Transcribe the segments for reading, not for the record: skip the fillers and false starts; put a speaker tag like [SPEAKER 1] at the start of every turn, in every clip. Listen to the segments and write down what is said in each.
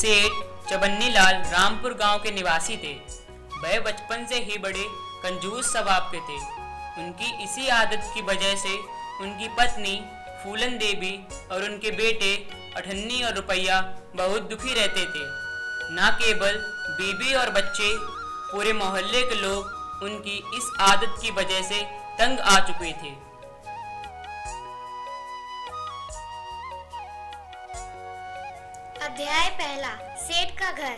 [SPEAKER 1] सेठ चबन्नीलाल रामपुर गांव के निवासी थे। वह बचपन से ही बड़े कंजूस स्वभाव के थे। उनकी इसी आदत की वजह से उनकी पत्नी फूलन देवी और उनके बेटे अठन्नी और रुपैया बहुत दुखी रहते थे। न केवल बीबी और बच्चे, पूरे मोहल्ले के लोग उनकी इस आदत की वजह से तंग आ चुके थे।
[SPEAKER 2] अध्याय पहला, सेठ का घर।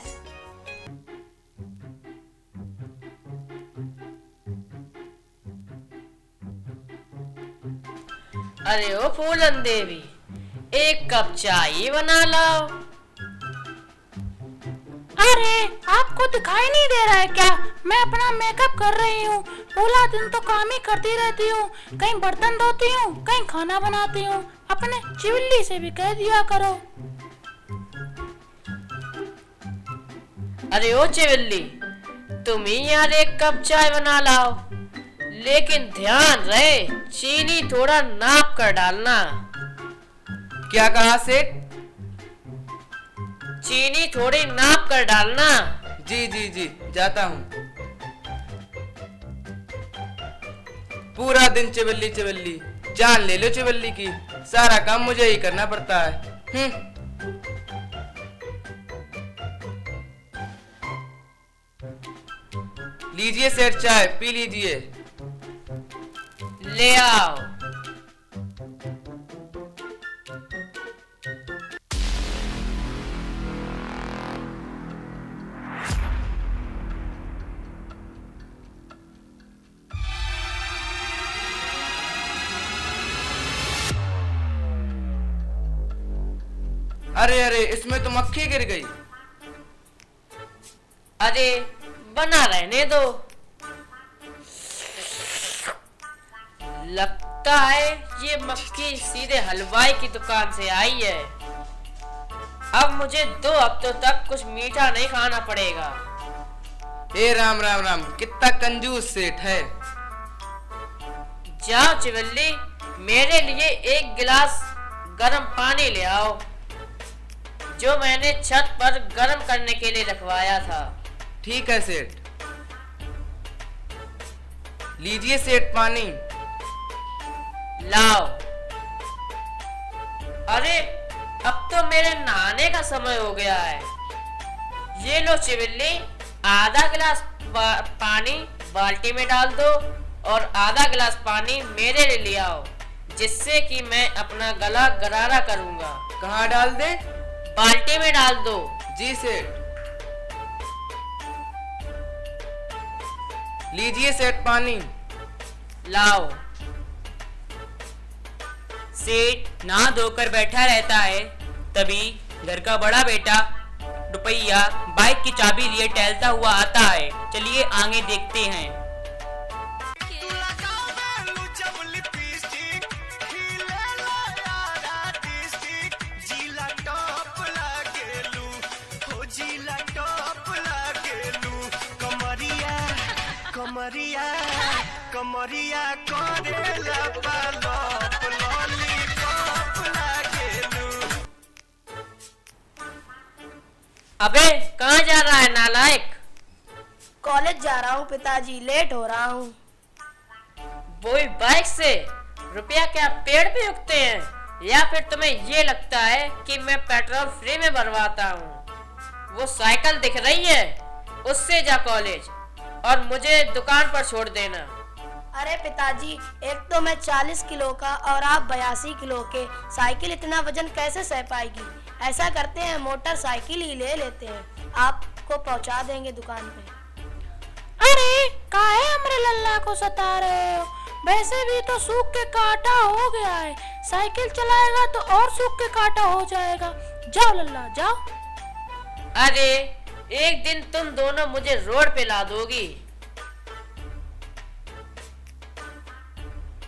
[SPEAKER 3] अरे ओ फूलन देवी, एक कप चाय बना लाओ।
[SPEAKER 4] अरे आपको दिखाई नहीं दे रहा है क्या? मैं अपना मेकअप कर रही हूँ। पूरा दिन तो काम ही करती रहती हूँ, कहीं बर्तन धोती हूँ, कहीं खाना बनाती हूँ। अपने चिवल्ली से भी कह दिया करो।
[SPEAKER 3] अरे ओ चिवल्ली, तुम ही यार एक कप चाय बना लाओ, लेकिन ध्यान रहे चीनी थोड़ा नाप कर डालना।
[SPEAKER 5] क्या कहा सेठ?
[SPEAKER 3] चीनी थोड़ी नाप कर डालना।
[SPEAKER 5] जी जी जी, जाता हूँ। पूरा दिन चिवल्ली चिवल्ली, जान ले लो चिवल्ली की। सारा काम मुझे ही करना पड़ता है। लीजिए सेठ, चाय पी लीजिए।
[SPEAKER 3] ले आओ।
[SPEAKER 5] अरे अरे, इसमें तो मक्खी गिर गई।
[SPEAKER 3] अरे बना रहने दो। लगता है ये मक्खी सीधे हलवाई की दुकान से आई है। अब मुझे 2 हफ्तों तक कुछ मीठा नहीं खाना पड़ेगा।
[SPEAKER 5] हे राम राम राम, कितना कंजूस सेठ है।
[SPEAKER 3] जाओ चिवल्ली, मेरे लिए 1 गिलास गर्म पानी ले आओ, जो मैंने छत पर गर्म करने के लिए रखवाया था।
[SPEAKER 5] ठीक है सेठ। लीजिए सेठ पानी।
[SPEAKER 3] लाओ। अरे अब तो मेरे नहाने का समय हो गया है। ये लो चिवल्ली, आधा गिलास पानी बाल्टी में डाल दो और आधा गिलास पानी मेरे लिए ले आओ, जिससे कि मैं अपना गला गरारा करूंगा।
[SPEAKER 5] कहाँ डाल दे?
[SPEAKER 3] बाल्टी में डाल दो।
[SPEAKER 5] जी सेठ। लीजिए सेठ पानी।
[SPEAKER 3] लाओ।
[SPEAKER 1] सेठ नहा धोकर बैठा रहता है। तभी घर का बड़ा बेटा रुपैया बाइक की चाबी लिए टहलता हुआ आता है। चलिए आगे देखते हैं।
[SPEAKER 6] कमरिया करेला पालप लॉलीपॉप लागेलू।
[SPEAKER 3] अबे कहाँ जा रहा है नालायक?
[SPEAKER 4] कॉलेज जा रहा हूँ पिताजी, लेट हो रहा हूँ।
[SPEAKER 3] वो भी बाइक से? रुपया क्या पेड़ पे उगते हैं, या फिर तुम्हें ये लगता है कि मैं पेट्रोल फ्री में भरवाता हूँ? वो साइकिल दिख रही है, उससे जा कॉलेज और मुझे दुकान पर छोड़ देना।
[SPEAKER 4] अरे पिताजी, एक तो मैं 40 किलो का और आप 82 किलो के, साइकिल इतना वजन कैसे सह पाएगी? ऐसा करते हैं, मोटरसाइकिल ही ले लेते हैं, आपको पहुंचा देंगे दुकान पे। अरे काहे हमरे लल्ला को सता रहे हो? वैसे भी तो सूख के काटा हो गया है, साइकिल चलाएगा तो और सूख के काटा हो जाएगा। जाओ लल्ला जाओ।
[SPEAKER 3] अरे एक दिन तुम दोनों मुझे रोड पे ला दोगी।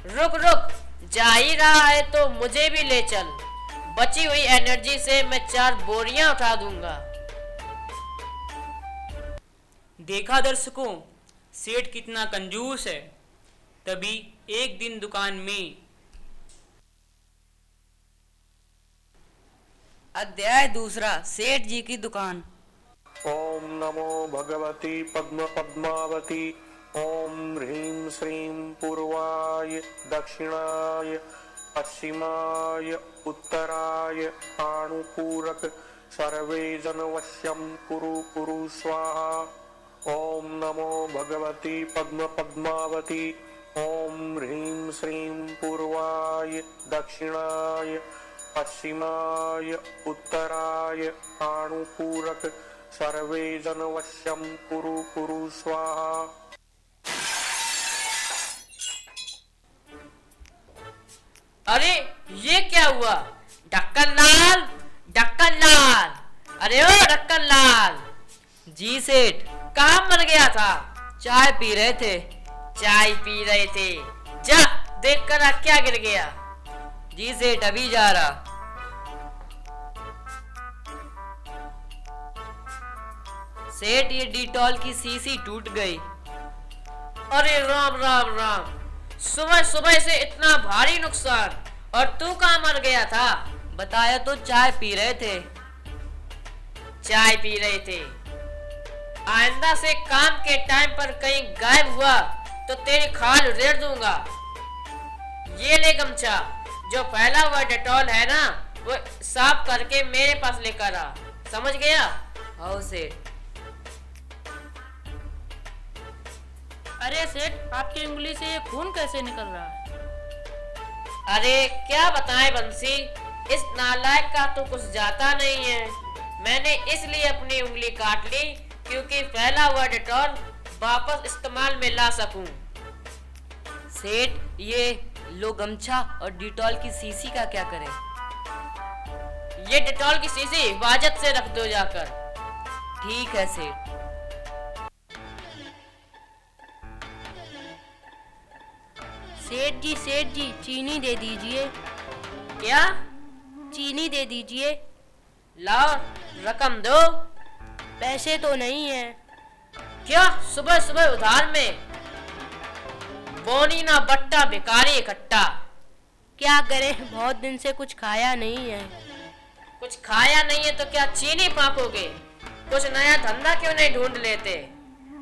[SPEAKER 3] रुक रुक, जा ही रहा है तो मुझे भी ले चल। बची हुई एनर्जी से मैं 4 बोरियां उठा दूंगा।
[SPEAKER 1] देखा दर्शकों, सेठ कितना कंजूस है। तभी एक दिन दुकान में
[SPEAKER 7] अध्याय दूसरा, सेठ जी की दुकान।
[SPEAKER 8] ओम नमो भगवती पद्म पद्मावती। ओम ह्रीं श्रीं पूर्वाय दक्षिणाय पश्चिमाय उत्तराय अनुपूरक सर्वे जनवश्यं कुरु कुरु स्वाहा। ओम नमो भगवती पद्म पद्मावती। ओम ह्रीं श्रीं पूर्वाय दक्षिणाय पश्चिमाय उत्तराय अनुपूरक सर्वे जनवश्यं कुरु कुरु स्वाहा।
[SPEAKER 3] अरे ये क्या हुआ? ढक्कन लाल, ढक्कन लाल, अरे ओ ढक्कन लाल।
[SPEAKER 7] जी सेठ।
[SPEAKER 3] कहाँ मर गया था?
[SPEAKER 7] चाय पी रहे थे।
[SPEAKER 3] चाय पी रहे थे? जा देख कर क्या गिर गया।
[SPEAKER 7] जी सेठ, अभी जा रहा। सेठ, ये डिटॉल की शीशी टूट गई।
[SPEAKER 3] अरे राम राम राम, सुबह सुबह से इतना भारी नुकसान। और तू कहाँ मर गया था?
[SPEAKER 7] बताया तो, चाय पी रहे थे।
[SPEAKER 3] चाय पी रहे थे? आइंदा से काम के टाइम पर कहीं गायब हुआ तो तेरी खाल उधेड़ दूंगा। ये ले गमछा, जो फैला हुआ डेटॉल है ना, वो साफ करके मेरे पास लेकर आ, समझ गया?
[SPEAKER 7] हाँ सेठ।
[SPEAKER 9] अरे सेठ, आपकी उंगली से ये खून कैसे निकल रहा है?
[SPEAKER 3] अरे क्या बताएं बंसी, इस नालायक का तो कुछ जाता नहीं है। मैंने इसलिए अपनी उंगली काट ली क्योंकि फैला हुआ डेटॉल वापस इस्तेमाल में ला सकूं।
[SPEAKER 7] सेठ, ये लो गमछा और डिटॉल की शीशी का क्या करें?
[SPEAKER 3] ये डेटॉल की शीशी हिफाजत से रख दो जाकर।
[SPEAKER 7] ठीक है सेठ।
[SPEAKER 4] सेठ जी चीनी दे दीजिए।
[SPEAKER 3] क्या?
[SPEAKER 4] चीनी दे दीजिए।
[SPEAKER 3] लाओ, रकम दो।
[SPEAKER 4] पैसे तो नहीं है।
[SPEAKER 3] क्या सुबह सुबह उधार में? बोनी ना बट्टा भिखारी इकट्ठा।
[SPEAKER 4] क्या करें, बहुत दिन से कुछ खाया नहीं है।
[SPEAKER 3] कुछ खाया नहीं है तो क्या चीनी पाकोगे? कुछ नया धंधा क्यों नहीं ढूंढ लेते?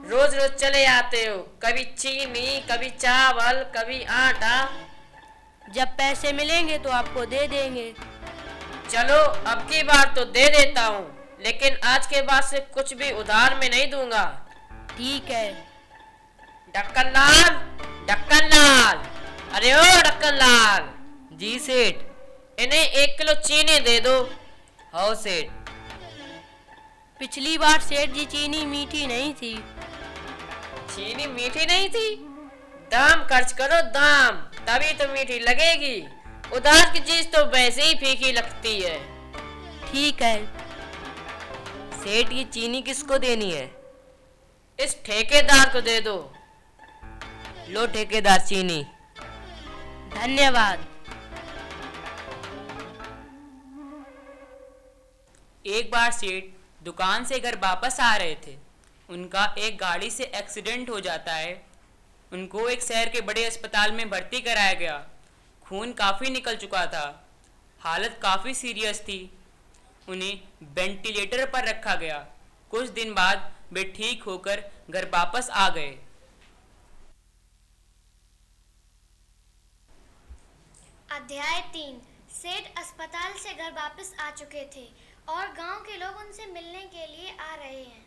[SPEAKER 3] रोज रोज चले आते हो, कभी चीनी, कभी चावल, कभी आटा।
[SPEAKER 4] जब पैसे मिलेंगे तो आपको दे देंगे।
[SPEAKER 3] चलो अब की बार तो दे देता हूँ, लेकिन आज के बाद से कुछ भी उधार में नहीं दूंगा।
[SPEAKER 4] ठीक है।
[SPEAKER 3] ढक्कन लाल, ढक्कन लाल, अरे ओ ढक्कन लाल।
[SPEAKER 7] जी सेठ।
[SPEAKER 3] इन्हें 1 किलो चीनी दे दो।
[SPEAKER 7] हाँ सेठ।
[SPEAKER 4] पिछली बार सेठ जी चीनी मीठी नहीं थी।
[SPEAKER 3] चीनी मीठी नहीं थी? दाम खर्च करो दाम, तभी तो मीठी लगेगी। उधार की चीज तो वैसे ही फीकी लगती है।
[SPEAKER 4] ठीक है।
[SPEAKER 7] सेठ, ये चीनी किसको देनी है?
[SPEAKER 3] इस ठेकेदार को दे दो।
[SPEAKER 7] लो ठेकेदार चीनी।
[SPEAKER 4] धन्यवाद।
[SPEAKER 1] एक बार सेठ दुकान से घर वापस आ रहे थे। उनका एक गाड़ी से एक्सीडेंट हो जाता है। उनको एक शहर के बड़े अस्पताल में भर्ती कराया गया। खून काफ़ी निकल चुका था, हालत काफ़ी सीरियस थी। उन्हें वेंटिलेटर पर रखा गया। कुछ दिन बाद वे ठीक होकर घर वापस आ गए।
[SPEAKER 2] अध्याय 3। सेठ अस्पताल से घर वापस आ चुके थे और गांव के लोग उनसे मिलने के लिए आ रहे हैं।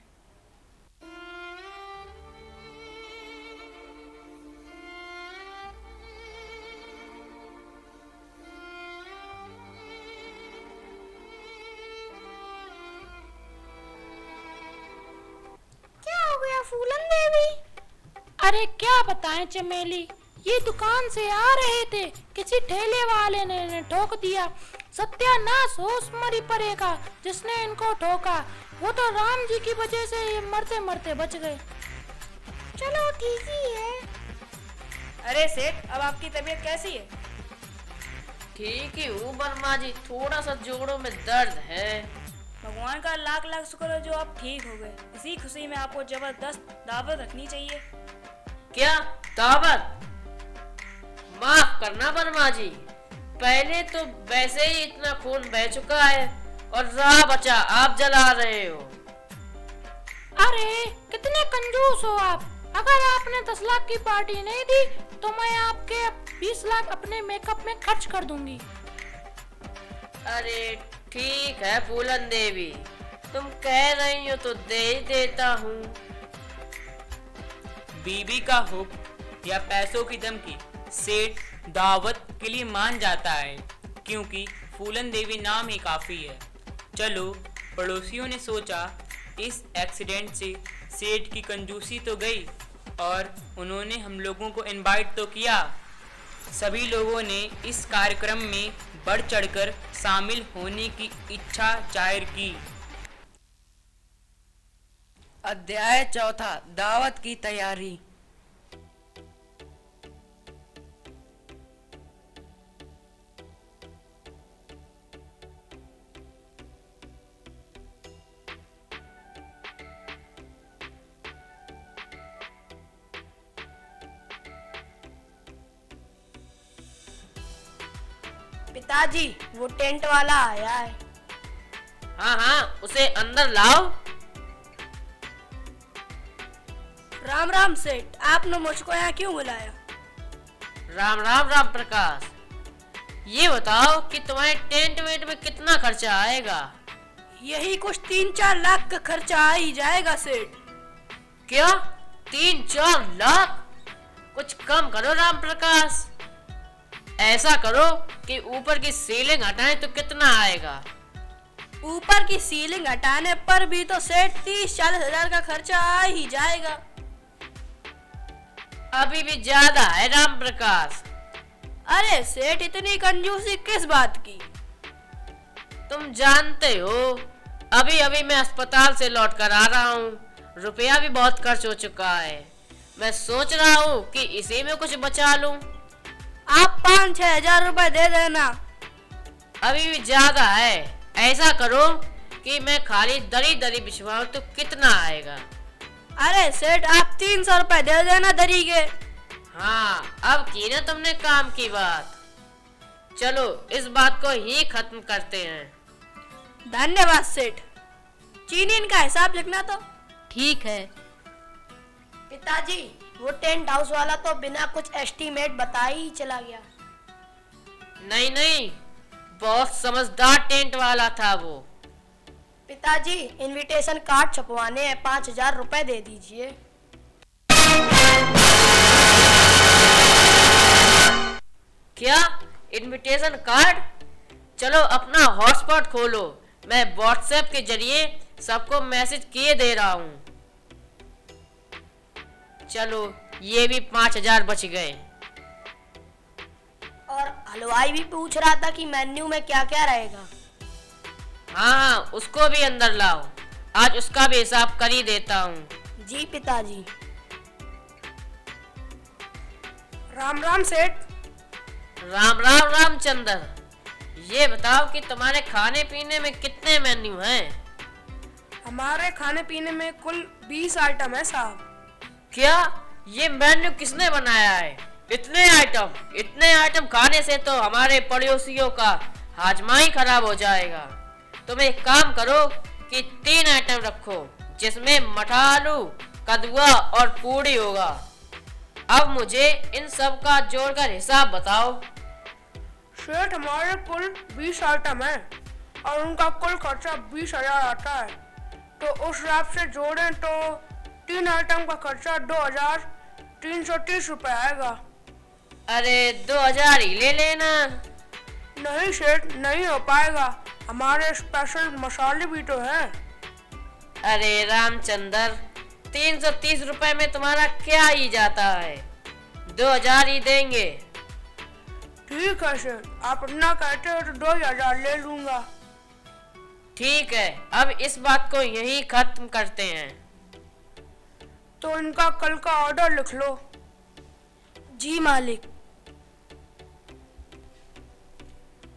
[SPEAKER 9] क्या हो गया फूलन देवी? अरे क्या बताएं चमेली, ये दुकान से आ रहे थे, किसी ठेले वाले ने इन्हें ठोक दिया। सत्यानाश हो उस मरी परे का जिसने इनको ठोका। वो तो राम जी की वजह से ये मरते मरते बच गए। चलो ठीक ही है।
[SPEAKER 4] अरे सेठ, अब आपकी तबीयत कैसी है?
[SPEAKER 3] ठीक ही हूँ वर्मा जी, थोड़ा सा जोड़ों में दर्द है।
[SPEAKER 4] भगवान का लाख लाख शुक्र है जो आप ठीक हो गए। इसी खुशी में आपको जबरदस्त दावत रखनी चाहिए।
[SPEAKER 3] क्या दावत? माफ करना वर्मा जी, पहले तो वैसे ही इतना खून बह चुका है, और रहा बचा आप जला रहे हो।
[SPEAKER 9] अरे कितने कंजूस हो आप। अगर आपने 10 लाख की पार्टी नहीं दी तो मैं आपके 20 लाख अपने मेकअप में खर्च कर दूंगी।
[SPEAKER 3] अरे ठीक है फूलन देवी, तुम कह रही हो तो दे ही देता हूँ।
[SPEAKER 1] बीबी का हुक या पैसों की धमकी सेठ दावत के लिए मान जाता है, क्योंकि फूलन देवी नाम ही काफी है। चलो, पड़ोसियों ने सोचा इस एक्सीडेंट से सेठ की कंजूसी तो गई और उन्होंने हम लोगों को इनवाइट तो किया। सभी लोगों ने इस कार्यक्रम में बढ़ चढ़कर शामिल होने की इच्छा जाहिर की।
[SPEAKER 7] अध्याय 4, दावत की तैयारी।
[SPEAKER 4] पिताजी, वो टेंट वाला आया है।
[SPEAKER 3] हाँ हाँ, उसे अंदर लाओ।
[SPEAKER 4] राम राम सेठ, आपने मुझको यहाँ क्यों बुलाया?
[SPEAKER 3] राम राम राम प्रकाश, ये बताओ कि तुम्हारे टेंट वेंट में कितना खर्चा आएगा?
[SPEAKER 4] यही कुछ 3-4 लाख का खर्चा आ ही जाएगा सेठ।
[SPEAKER 3] क्या 3-4 लाख? कुछ कम करो राम प्रकाश। ऐसा करो कि ऊपर की सीलिंग हटाएं तो कितना आएगा?
[SPEAKER 4] ऊपर की सीलिंग हटाने पर भी तो सेठ 30-40 हजार का खर्चा आ ही जाएगा।
[SPEAKER 3] अभी भी ज्यादा है राम प्रकाश।
[SPEAKER 4] अरे सेठ, इतनी कंजूसी किस बात की?
[SPEAKER 3] तुम जानते हो, अभी अभी मैं अस्पताल से लौट कर आ रहा हूँ। रुपया भी बहुत खर्च हो चुका है। मैं सोच रहा हूँ कि इसी में कुछ बचा लूं।
[SPEAKER 4] आप 5-6 हजार रुपए दे देना।
[SPEAKER 3] अभी भी ज्यादा है। ऐसा करो कि मैं खाली दरी दरी बिछवाऊं तो कितना आएगा?
[SPEAKER 4] अरे सेठ, आप 300 रुपए दे देना दरी के।
[SPEAKER 3] हाँ, अब की ना तुमने काम की बात। चलो, इस बात को ही खत्म करते हैं।
[SPEAKER 4] धन्यवाद सेठ। चीनी, इनका हिसाब लिखना तो।
[SPEAKER 7] ठीक है।
[SPEAKER 4] पिताजी, वो टेंट हाउस वाला तो बिना कुछ एस्टीमेट बताए ही चला गया।
[SPEAKER 3] नहीं नहीं, बहुत समझदार टेंट वाला था वो।
[SPEAKER 4] पिताजी, इनविटेशन कार्ड छपवाने हैं, 5,000 रुपए दे दीजिए।
[SPEAKER 3] क्या इनविटेशन कार्ड? चलो अपना हॉटस्पॉट खोलो, मैं व्हाट्सएप के जरिए सबको मैसेज किए दे रहा हूँ। चलो, ये भी 5,000 बच गए।
[SPEAKER 4] और हलवाई भी पूछ रहा था कि मेन्यू में क्या क्या रहेगा।
[SPEAKER 3] हाँ, उसको भी अंदर लाओ, आज उसका भी हिसाब कर ही देता हूँ।
[SPEAKER 4] जी पिताजी। राम राम सेठ।
[SPEAKER 3] राम राम रामचंद्र, ये बताओ कि तुम्हारे खाने पीने में कितने मेन्यू हैं?
[SPEAKER 4] हमारे खाने पीने में कुल 20 आइटम है साहब।
[SPEAKER 3] क्या ये मेन्यू किसने बनाया है? इतने आइटम खाने से तो हमारे पड़ोसियों का हाजमा ही खराब हो जाएगा। तुम एक काम करो कि 3 आइटम रखो, जिसमें मठा आलू, कदुआ और पूड़ी होगा। अब मुझे इन सब का जोड़कर हिसाब बताओ।
[SPEAKER 4] सेठ, हमारे कुल 20 आइटम है और उनका कुल खर्चा 20,000 आता है, तो उस हिसाब से जोड़ें तो 3 आइटम का खर्चा 2,330 रुपए आएगा।
[SPEAKER 3] अरे 2,000 ही ले लेना।
[SPEAKER 4] नहीं सेठ, नहीं हो पाएगा, हमारे स्पेशल मसाले भी तो हैं।
[SPEAKER 3] अरे रामचंद्र, 330 रुपए में तुम्हारा क्या ही जाता है, 2,000 ही देंगे।
[SPEAKER 4] ठीक है सेठ, आप इतना कहते हो तो 2,000 ले लूंगा।
[SPEAKER 3] ठीक है, अब इस बात को यहीं खत्म करते हैं।
[SPEAKER 4] तो इनका कल का ऑर्डर लिख लो। जी मालिक।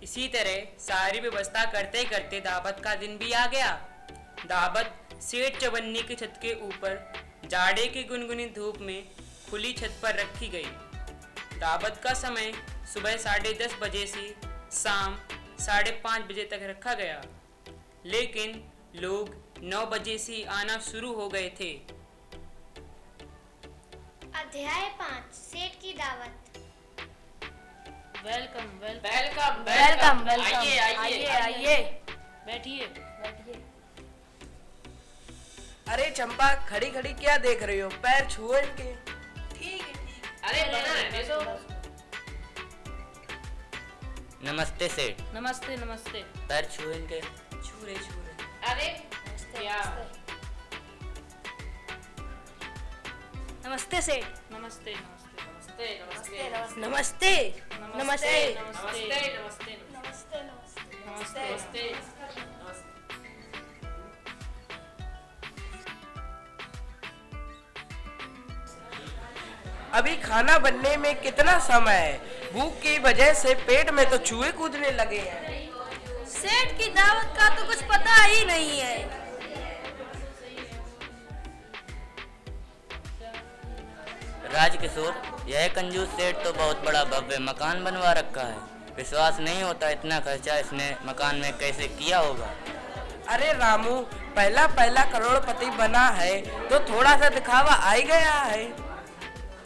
[SPEAKER 1] इसी तरह सारी व्यवस्था करते करते दावत का दिन भी आ गया। दावत सेठ चवन्नी की छत के ऊपर जाड़े की गुनगुनी धूप में खुली छत पर रखी गई। दावत का समय सुबह 10:30 बजे से शाम 5:30 बजे तक रखा गया। लेकिन लोग 9 बजे से आना शुरू हो गए थे।
[SPEAKER 2] अध्याय 5 सेठ की दावत।
[SPEAKER 9] Welcome welcome
[SPEAKER 3] welcome
[SPEAKER 4] welcome welcome
[SPEAKER 3] आइए
[SPEAKER 4] आइए आइए।
[SPEAKER 9] बैठिए।
[SPEAKER 5] अरे चंपा, खड़ी खड़ी क्या देख रही हो? पैर छुओ इनके।
[SPEAKER 3] अरे बना रहने दो।
[SPEAKER 7] नमस्ते सेठ।
[SPEAKER 9] नमस्ते नमस्ते।
[SPEAKER 7] पैर छुए इनके।
[SPEAKER 1] छूरे छूरे।
[SPEAKER 3] अरे क्या
[SPEAKER 4] नमस्ते सेठ।
[SPEAKER 9] नमस्ते
[SPEAKER 3] नमस्ते नमस्ते
[SPEAKER 4] नमस्ते
[SPEAKER 3] नमस्ते
[SPEAKER 4] नमस्ते
[SPEAKER 3] नमस्ते
[SPEAKER 4] नमस्ते
[SPEAKER 3] नमस्ते नमस्ते।
[SPEAKER 5] अभी खाना बनने में कितना समय है? भूख की वजह से पेट में तो चूहे कूदने लगे हैं।
[SPEAKER 4] सेठ की दावत का तो कुछ पता ही नहीं है।
[SPEAKER 7] राजकिशोर, यह कंजूस सेठ तो बहुत बड़ा भव्य मकान बनवा रखा है। विश्वास नहीं होता इतना खर्चा इसने मकान में कैसे किया होगा।
[SPEAKER 5] अरे रामू, पहला पहला करोड़पति बना है तो थोड़ा सा दिखावा आ ही गया है।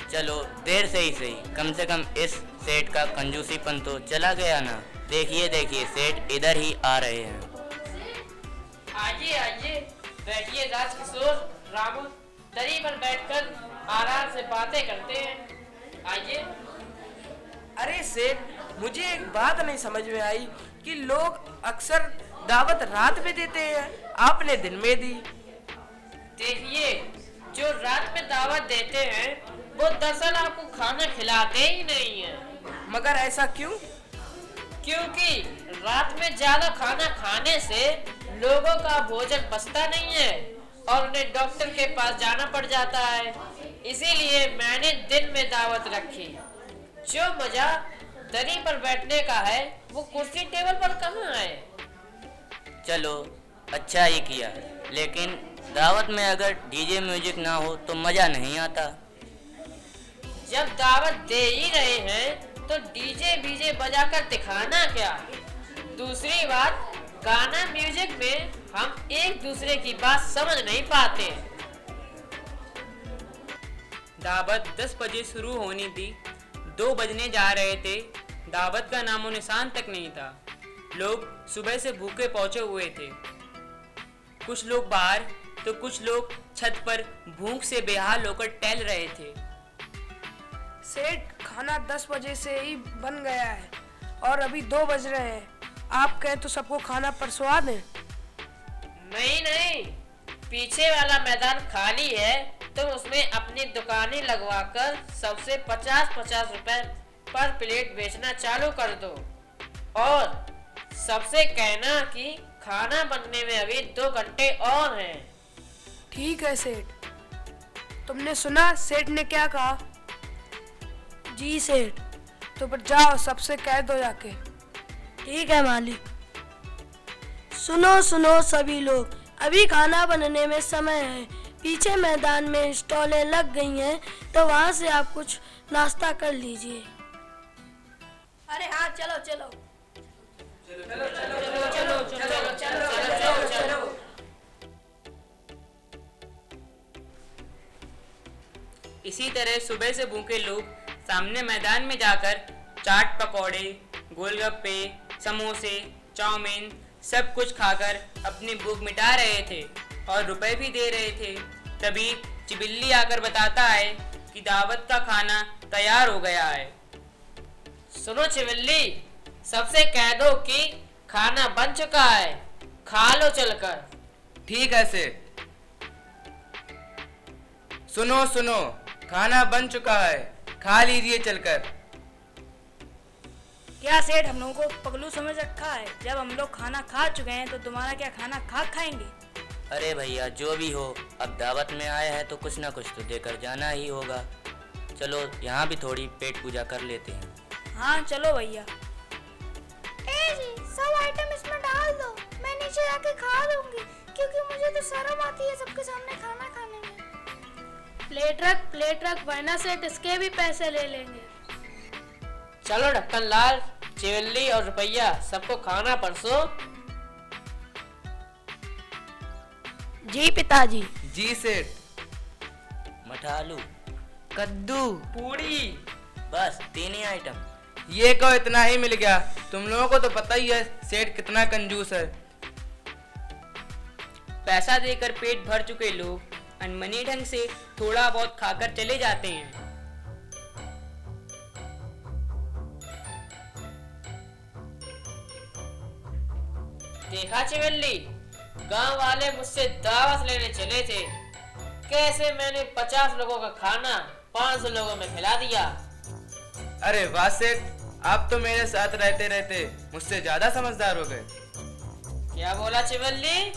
[SPEAKER 7] चलो देर से ही सही, कम से कम इस सेठ का कंजूसीपन तो चला गया ना। देखिए देखिए, सेठ इधर ही आ रहे हैं।
[SPEAKER 3] आइए आइए, बैठिए राजकिशोर। रामू, दरी पर बैठकर आराम से बातें करते हैं। आइए।
[SPEAKER 5] अरे सेठ, मुझे एक बात नहीं समझ में आई कि लोग अक्सर दावत रात में देते हैं, आपने दिन में दी।
[SPEAKER 3] देखिए, जो रात में दावत देते हैं वो दरअसल आपको खाना खिलाते ही नहीं है।
[SPEAKER 5] मगर ऐसा क्यों?
[SPEAKER 3] क्योंकि रात में ज्यादा खाना खाने से लोगों का भोजन बचता नहीं है और उन्हें डॉक्टर के पास जाना पड़ जाता है। इसीलिए मैंने दिन में दावत रखी। जो मजा दरी पर बैठने का है वो कुर्सी टेबल पर कहाँ है।
[SPEAKER 7] चलो अच्छा ही किया, लेकिन दावत में अगर डीजे म्यूजिक ना हो तो मजा नहीं आता।
[SPEAKER 3] जब दावत दे ही रहे हैं तो डीजे बीजे बजाकर दिखाना क्या। दूसरी बात, गाना म्यूजिक में हम एक दूसरे की बात समझ नहीं पाते।
[SPEAKER 1] दावत 10 बजे शुरू होनी थी, 2 बजने जा रहे थे। दावत का नामो निशान तक नहीं था। लोग सुबह से भूखे पहुंचे हुए थे। कुछ लोग बाहर तो कुछ लोग छत पर भूख से बेहाल होकर टहल रहे थे।
[SPEAKER 10] सेठ, खाना 10 बजे से ही बन गया है और अभी 2 बज रहे हैं। आप कहें तो सबको खाना परसवा दें।
[SPEAKER 3] नहीं नहीं, पीछे वाला मैदान खाली है, तुम उसमें अपनी दुकानें लगवाकर सबसे 50-50 रुपए पर प्लेट बेचना चालू कर दो और सबसे कहना कि खाना बनने में अभी 2 घंटे और हैं।
[SPEAKER 10] ठीक है सेठ। तुमने सुना सेठ ने क्या कहा?
[SPEAKER 4] जी सेठ।
[SPEAKER 10] तो फिर जाओ, सबसे कह दो जाके।
[SPEAKER 4] ठीक है मालिक। सुनो सुनो सभी लोग, अभी खाना बनने में समय है। पीछे मैदान में स्टॉलें लग गई हैं, तो वहाँ से आप कुछ नाश्ता कर लीजिए। अरे हाँ, चलो चलो
[SPEAKER 5] चलो चलो चलो चलो चलो।
[SPEAKER 1] इसी तरह सुबह से भूखे लोग सामने मैदान में जाकर चाट पकौड़े, गोलगप्पे, समोसे, चाउमीन सब कुछ खाकर अपनी भूख मिटा रहे थे और रुपए भी दे रहे थे। तभी चिबिल्ली आकर बताता है कि दावत का खाना तैयार हो गया है।
[SPEAKER 3] सुनो चिबिल्ली, सबसे कह दो कि खाना बन चुका है, खा लो चलकर।
[SPEAKER 5] ठीक है सेठ। सुनो सुनो, खाना बन चुका है, खा लीजिए चलकर।
[SPEAKER 4] क्या सेठ हम लोगों को पगलू समझ रखा है? जब हम लोग खाना खा चुके हैं तो तुम्हारा क्या खाना खाएंगे?
[SPEAKER 7] अरे भैया, जो भी हो, अब दावत में आए हैं तो कुछ ना कुछ तो देकर जाना ही होगा। चलो यहाँ भी थोड़ी पेट पूजा कर लेते हैं।
[SPEAKER 4] हाँ चलो भैया।
[SPEAKER 2] जी, सब आइटम इसमें डाल दो, मैं नीचे जाके खा लूंगी क्योंकि मुझे तो शर्म आती है सबके सामने खाना खाने में।
[SPEAKER 4] प्लेट रख वरना सेठ इसके भी पैसे ले लेंगे।
[SPEAKER 3] चलो ढक्कन लाल, चिबिल्ली और रुपया सबको खाना परसो।
[SPEAKER 4] जी पिताजी।
[SPEAKER 5] जी सेठ।
[SPEAKER 7] मठालू,
[SPEAKER 5] कद्दू, पूड़ी।
[SPEAKER 7] बस 3 ही आइटम।
[SPEAKER 5] ये कहो इतना ही मिल गया। तुम लोगों को तो पता ही है सेठ कितना कंजूस है।
[SPEAKER 1] पैसा देकर पेट भर चुके लोग अनमनी ढंग से थोड़ा बहुत खाकर चले जाते हैं।
[SPEAKER 3] देखा चिवल्ली, गांव वाले मुझसे दावत लेने चले थे, कैसे मैंने 50 लोगों का खाना 500 लोगों में खिला दिया।
[SPEAKER 5] अरे वाह सेठ, आप तो मेरे साथ रहते रहते मुझसे ज्यादा समझदार हो गए।
[SPEAKER 3] क्या बोला चिवल्ली?